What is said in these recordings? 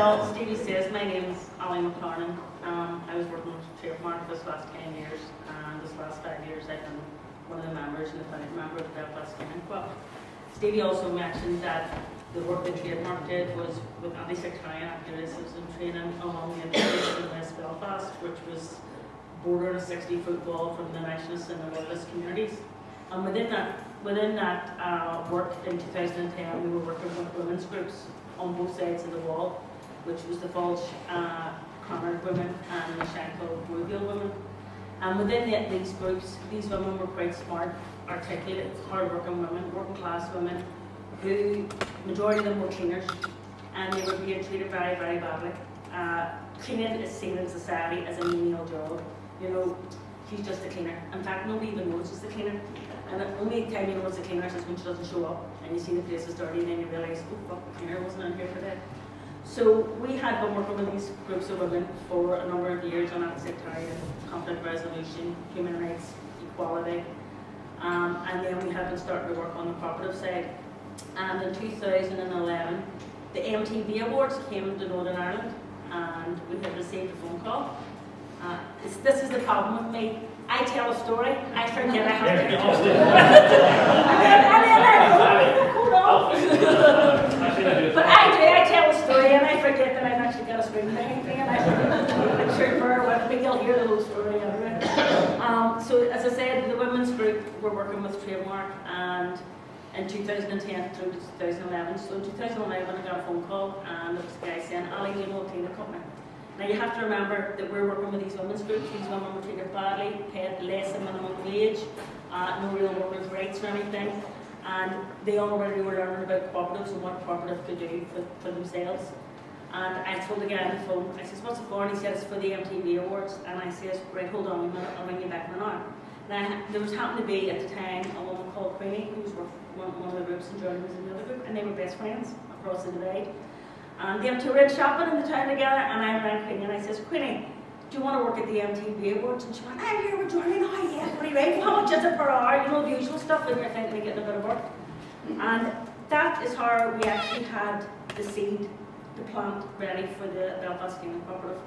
Well, Stevie says, my name's McLarnon. I was working with Trademark this last 10 years, and this last 5 years I've been one of the members and the founding member of the Belfast Gaming Club. Stevie also mentioned that the work that Trademark did was with anti-sectarian activities and training along the interface in West Belfast, which was bordering a 60-foot wall from the nationalist and the loyalist communities. And within that work in 2010, we were working with women's groups on both sides of the wall, which was the Fulge Connor women and the Shankill Woodville women. And within these groups, these women were quite smart, articulate, hard-working women, working-class women, who, majority of them were cleaners, and they were being treated very, very badly. Cleaning is seen in society as a menial job. You know, she's just a cleaner. In fact, nobody even knows she's a cleaner. And the only time you know it's a cleaner is when she doesn't show up, and you see the place is dirty, and then you realise, oh fuck, the cleaner wasn't in here today. So we had been working with these groups of women for a number of years on anti-sectarian, conflict resolution, human rights, equality, and then we had been starting to work on the cooperative side. And in 2011, the MTV Awards came to Northern Ireland, and we had received a phone call. This is the problem with me. I tell a story, I forget I have to tell a story. And then I go, hold on. But I tell a story and I forget that I've actually got a screen thing, and I'm sure for what maybe I'll hear the whole story anyway. So as I said, the women's group were working with Trademark, and in 2010 through to 2011. So in 2011 I got a phone call, and there was a guy saying, Ali, you know a cleaner company. Now you have to remember that we're working with these women's groups. These women were treated badly, paid less than minimum wage, no real workers' rights or anything, and they already were learning about cooperatives and what cooperative could do for themselves. And I told the guy on the phone, I says, what's it for? And he said, it's for the MTV Awards. And I says, right, hold on a minute, I'll ring you back in an hour. Now, there was happened to be at the time a woman called Queenie, who was one of the groups, and Jordan was in the other group, and they were best friends across the divide. And they were shopping in the town together, and I rang Queenie and I says, Queenie, do you want to work at the MTV Awards? And she went, I'm here with Jordan. Oh yeah, pretty right. Well, how much is it per hour? You know, the usual stuff when you're thinking of getting a bit of work. And that is how we actually had the seed, the plant ready for the Belfast Gaming Cooperative.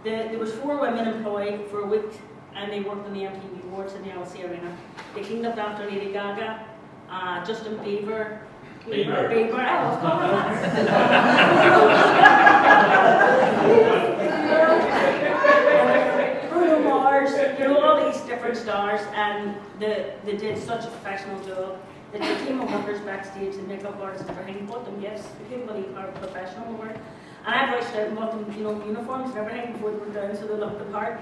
There was 4 women employed for a week, and they worked in the MTV Awards in the LC Arena. They cleaned up after Lady Gaga, Justin Bieber, Bieber, I was calling that. Bruno Mars, you know, all these different stars, and they did such a professional job that they came on workers backstage, and makeup artists and everything, bought them gifts. They couldn't believe how professional they were. And I rushed out and bought them, you know, uniforms and everything before they were down, so they looked the part.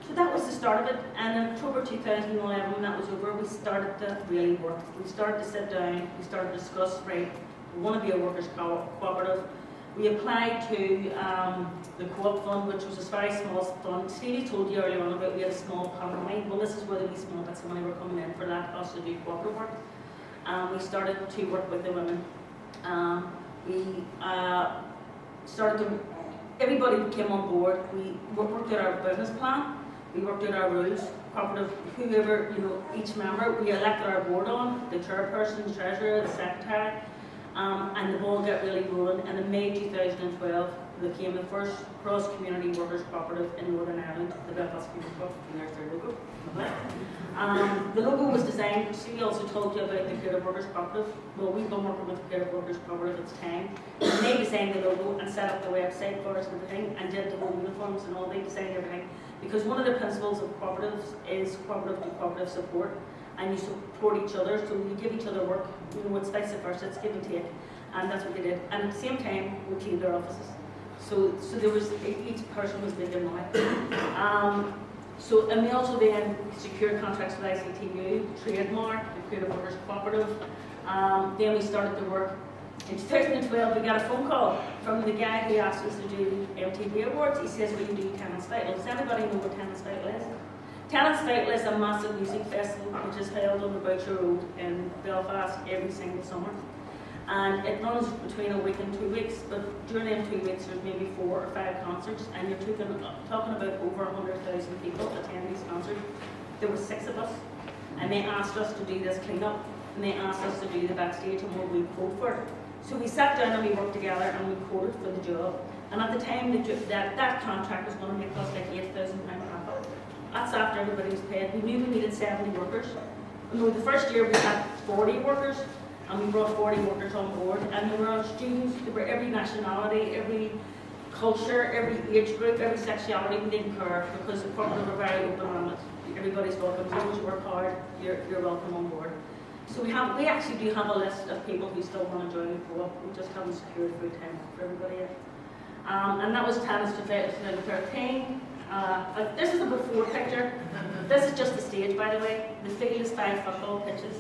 So that was the start of it, and in October 2011, when that was over, we started to really work. We started to sit down, we started to discuss, right, we want to be a workers' cooperative. We applied to the Co-op fund, which was a very small fund. Stevie told you earlier on about we had a small pot of money. Well, this is where the wee small bits of money were coming in for that, us to do cooperative work. We started to work with the women. We started to, everybody came on board. We worked out our business plan. We worked out our rules, cooperative, whoever, you know, each member, we elected our board on, the chairperson, the treasurer, the secretary, and the ball got really rolling. And in May 2012, we became the first cross-community workers cooperative in Northern Ireland, the Belfast Gaming Club, and there's their logo. The logo was designed, Stevie also told you about the Creative Workers Cooperative. Well, we've been working with the Creative Workers Cooperative at the time. And they designed the logo and set up the website for us and everything, and did the whole uniforms and all, they designed everything. Because one of the principles of cooperatives is cooperative to cooperative support, and you support each other, so you give each other work. You know, it's vice versa, it's give and take, and that's what they did. And at the same time, we cleaned their offices. So there was, each person was making money. And we also then secured contracts with ICTU, Trademark, the Creative Workers Cooperative. Then we started to work. In 2012, we got a phone call from the guy who asked us to do MTV Awards. He says, will you do Tenants Vital? Does anybody know what Tenants Vital is? Tenants Vital is a massive music festival which is held on the Boucher Road in Belfast every single summer. And it runs between a week and 2 weeks, but during them 2 weeks there's maybe 4 or 5 concerts, and you're talking about over 100,000 people attend these concerts. There were 6 of us, and they asked us to do this clean-up, and they asked us to do the backstage, and we paid for it. So we sat down and we worked together and we quoted for the job. And at the time, that contract was going to make us like £8,000 profit. That's after everybody was paid. We knew we needed 70 workers. No, the first year we had 40 workers, and we brought 40 workers on board. And they were our students, they were every nationality, every culture, every age group, every sexuality. We didn't care because the corporate were very open-handed. Everybody's welcome. As long as you work hard, you're welcome on board. So we actually do have a list of people who still want to join the Co-op. We just haven't secured full time for everybody yet. And that was tennis to 2013. This is a before picture. This is just the stage, by the way. The field is 5 football pitches.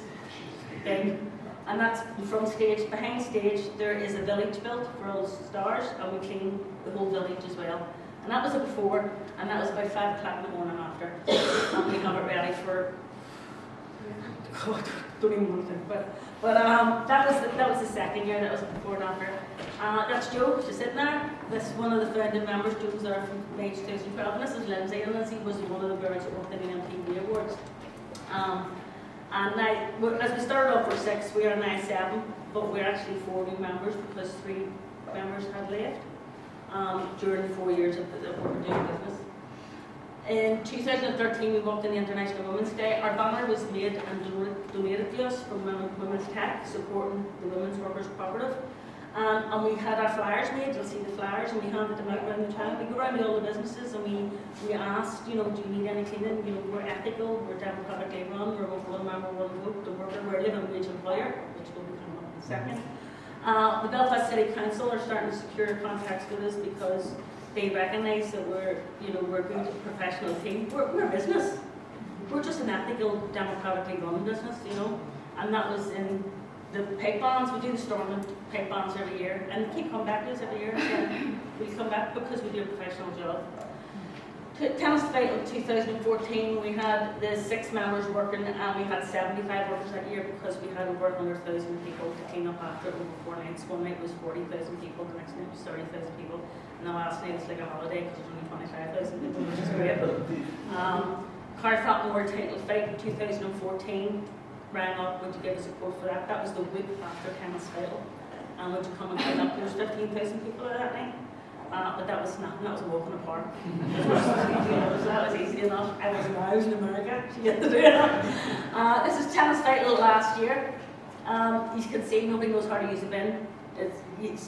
Big. And that's the front stage. Behind stage, there is a village built for all the stars, and we clean the whole village as well. And that was a before, and that was about 5 o'clock in the morning after. And we have it ready for, God, don't even want to think, but that was the second year. That was before and after. That's Joe, she's sitting there. This is one of the founding members. Joe was there from May 2012, and this is Lindsay. And Lindsay was one of the girls that worked in the MTV Awards. And now, as we started off, we're 6, we are now 7, but we're actually 4 new members because 3 members had left during the 4 years that we were doing business. In 2013, we walked in the International Women's Day. Our banner was made and donated to us from Women's Tech, supporting the Women's Workers Cooperative. And we had our flyers made, you'll see the flyers, and we handed them out around the town. We go around to all the businesses and we asked, do you need any cleaning? We're ethical, we're democratically run, we're one member, one vote, the worker, we're a living wage employer, which will be coming up in a second. The Belfast City Council are starting to secure contracts with us because they recognise that we're a good professional team. We're a business. We're just an ethical, democratically run business, and that was in the pipe bands. We do the storming pipe bands every year, and they keep coming back to us every year. We come back because we do a professional job. Tennis Fight in 2014, we had the 6 members working, and we had 75 workers that year because we had over 100,000 people to clean up after over 4 nights. One night was 40,000 people, the next night was 30,000 people, and the last night was like a holiday because there's only 25,000 people, which is great. Car Fat More Title Fight in 2014. Rang up, would you give us a quote for that? That was the week after Tennis Fight. And would you come and clean up? There was 15,000 people that night. But that was nothing, that was a walk in the park. So that was easy enough. I was in America to get to do it. This is Tennis Fight last year. You can see nobody knows how to use a bin.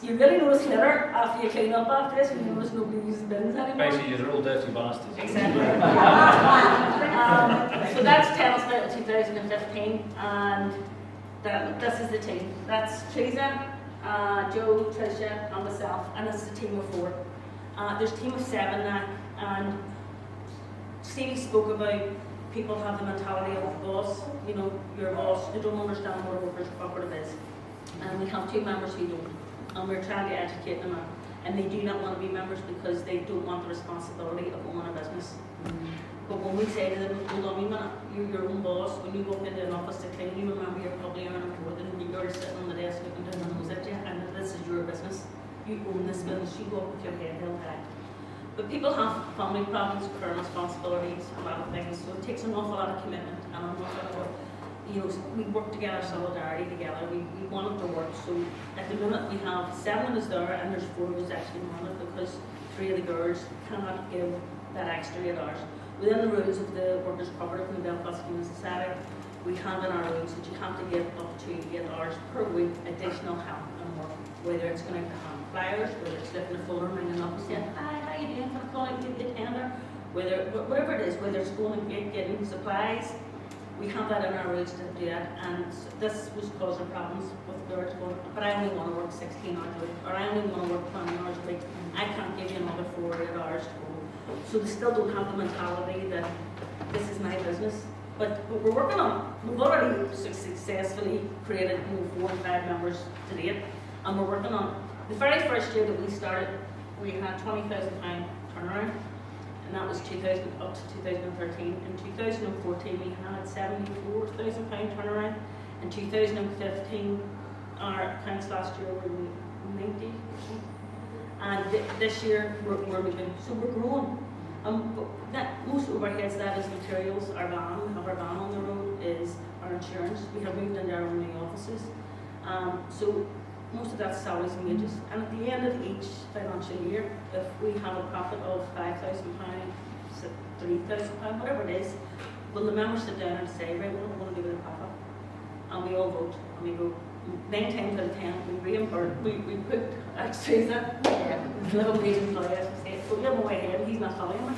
You really notice litter after you clean up after this, and you notice nobody uses bins anymore. Basically, you're all dirty bastards. Exactly. So that's Tennis Fight 2015, and this is the team. That's Teresa, Joe, Tricia, and myself, and this is a team of 4. There's a team of 7 now, and Stevie spoke about people have the mentality of a boss. You're a boss. They don't understand what a workers' cooperative is. And we have 2 members who don't, and we're trying to educate them, and they do not want to be members because they don't want the responsibility of owning a business. But when we say to them, hold on a minute, you're your own boss. When you walk into an office to clean, you remember you're probably earning more than you're sitting on the desk looking down the nose at you, and this is your business. You own this business, you go up with your head held high. But people have family problems, current responsibilities, a lot of things, so it takes an awful lot of commitment and an awful lot of, we work together, solidarity together, we want it to work. So at the minute we have 7 of us there, and there's 4 of us actually on it because 3 of the girls cannot give that extra 8 hours. Within the rules of the Workers' Cooperative and the Belfast Human Society, we have in our rules that you have to give up to 8 hours per week additional help and work, whether it's going to hand flyers, whether it's lifting a folder, ringing up and saying, hi, how you doing, can I call you the tender, whatever it is, whether it's going and getting supplies. We have that in our rules to do that, and this was causing problems with girls going, but I only want to work 16 hours a week, or I only want to work 20 hours a week, I can't give you another 4 or 8 hours to go. So they still don't have the mentality that this is my business. But we're working on it. We've already successfully created 4 and 5 members to date, and we're working on it. The very first year that we started, we had £20,000 turnaround. And that was up to 2013. In 2014, we had £74,000 turnaround. In 2015, our accounts last year were 90 or something. And this year, we're moving. So we're growing. Most overheads, that is materials, our van, we have our van on the road, is our insurance. We have moved into our own new offices. So most of that's salaries and wages. And at the end of each financial year, if we have a profit of £5,000, £3,000, whatever it is, will the members sit down and say, right, what do we want to do with the profit? And we all vote, and we go, 9 times out of 10, we reimburse, we put extras in. Living wage employee, as we say, so we have a way ahead, he's not following it.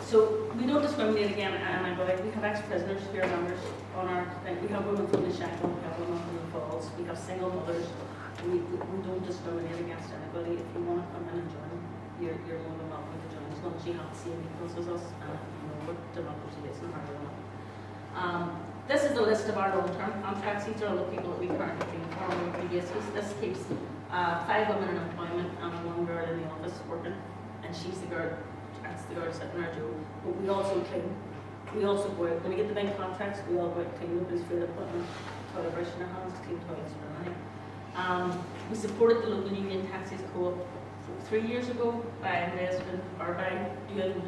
So we don't discriminate again on anybody. We have ex-prisoners who are members on our thing. We have women from the Shankill, we have women from the Falls, we have single mothers. We don't discriminate against anybody. If you want to come in and join, you're more than welcome to join, as long as you have the same ethos as us and you know what democracy is in Ireland. This is a list of our long-term contracts. These are all the people that we currently do on a weekly basis. This keeps 5 women in employment and 1 girl in the office working, and she's the girl. That's the girl sitting there, Joe. But we also clean. We also go out. When we get the big contracts, we all go out and clean. Nobody's afraid of putting toilet brush in their hands to clean toilets for money. We supported the local union taxis co-op 3 years ago by investing or by doing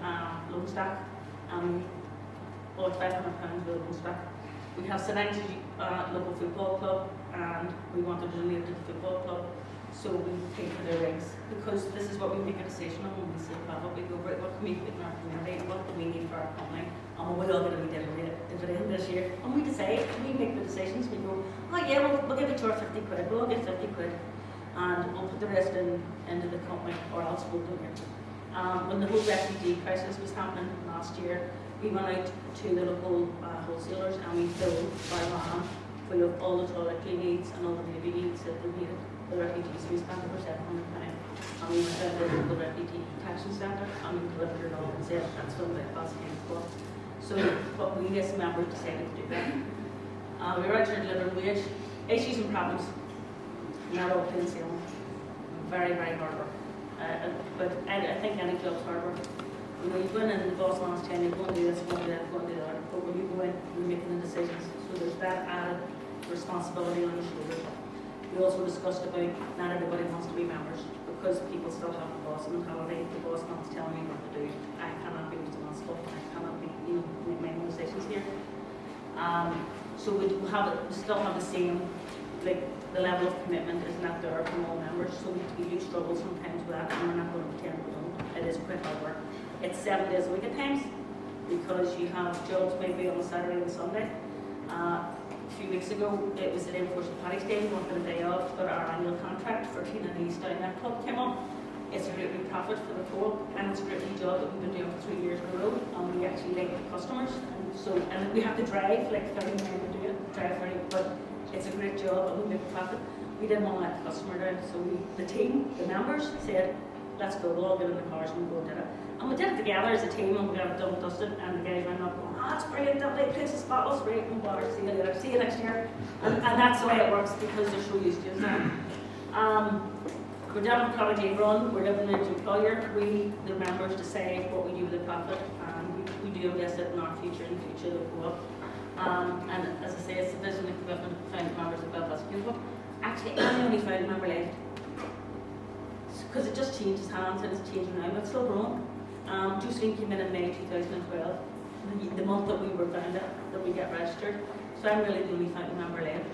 loan stock. Bought £500 with loan stock. We have selected local football club, and we wanted to donate to the football club. So we pay for their rigs, because this is what we make a decision on when we see profit. We go, right, what can we put in our community, what do we need for our company, and we're all going to be dividend this year. And we decide, we make the decisions, we go, oh yeah, we'll give each other 50 quid, we'll all get 50 quid, and we'll put the rest into the company, or else we'll donate. When the whole refugee crisis was happening last year, we went out to the local wholesalers and we filled our van full of all the toiletry needs and all the baby needs that they needed. The refugees, we spent over £700, and we went down to the refugee detention centre and we delivered it all and said that's from Belfast came for. So what we as members decided to do then. We were out there delivering wage issues and problems, not all plain sailing. Very, very hard work. But I think any job's hard work. You know, you go in and the boss wants to tell you, go and do this, go and do that, go and do that. But when you go in, you're making the decisions. So there's that added responsibility on your shoulders. We also discussed about not everybody wants to be members, because people still have the boss mentality. The boss wants to tell me what to do. I cannot be responsible. I cannot be, you know, make my own decisions here. So we still have the same, like the level of commitment is not there from all members. So we do struggle sometimes with that, and we're not going to pretend we don't. It is quite hard work. It's 7 days a week at times, because you have jobs maybe on a Saturday and Sunday. A few weeks ago, it was the day before St. Paddy's Day. We wanted a day off, but our annual contract for Teen and East down that club came up. It's a great wee profit for the co-op, and it's a great wee job that we've been doing for 3 years in a row, and we actually like the customers. And we have to drive like 30 minutes to do it, but it's a great job and we make a profit. We didn't want to let the customer down, so the team, the members, said, let's go, we'll all get in the cars and we'll go and do it. And we did it together as a team, and we got it done and dusted, and the guys ran up going, oh, it's brilliant, that place is spotless, great, no bother, see you later, see you next year. And that's the way it works, because they're so used to it now. We're democratically run, we're living as an employer. We, the members, decide what we do with the profit, and we do invest it in our future and the future of the co-op. And as I say, it's a vision and commitment to founding members of Belfast Co-Op. Actually, I'm the only founding member left, because it just changes hands and it's changing now, but it's still growing. Josephine came in May 2012, the month that we were founded, that we get registered. So I'm really the only founding member left.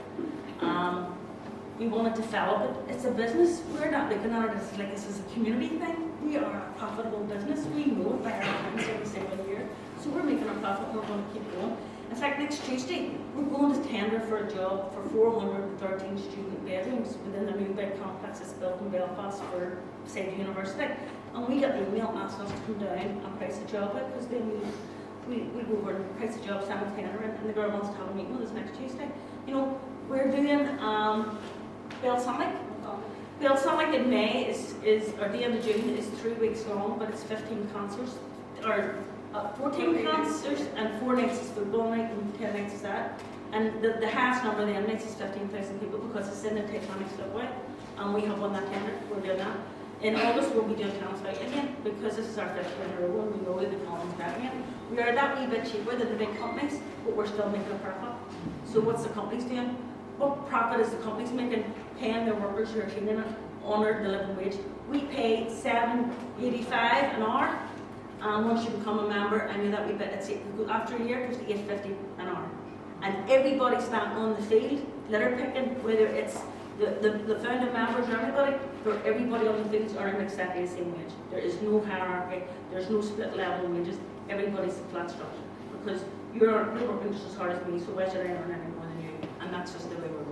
We want to develop it. It's a business. We're not looking at it as like this is a community thing. We are a profitable business. We know it by our accounts every single year. So we're making a profit and we're going to keep going. In fact, next Tuesday, we're going to tender for a job for 413 student bedrooms within the new big complex that's built in Belfast for Side University. And we got the email asking us to come down and price the job out, because then we go over and price the job, send a tender in, and the girl wants to have a meeting with us next Tuesday. You know, we're doing Belfast in May or the end of June is 3 weeks long, but it's 15 concerts, or 14 concerts and 4 nights is football night and 10 nights is that. And the highest number of the nights is 15,000 people, because it's in the Titanic slipway, and we have won that tender. We're doing that. In August we'll be doing Callum's Fight again, because this is our 5th year in a row and we know the Callum's back again. We are that wee bit cheaper than the big companies, but we're still making a profit. So what's the companies doing? What profit is the companies making? Paying their workers who are cleaning it, honour the living wage. We pay $7.85 an hour. Once you become a member, I knew that wee bit, after a year, it goes to $8.50 an hour. And everybody standing on the field, litter picking, whether it's the founding members or everybody on the fields earning exactly the same wage. There is no hierarchy, there's no split level wages, everybody's a flat structure. Because you're working just as hard as me, so why should I earn any more than you? And that's just the way we're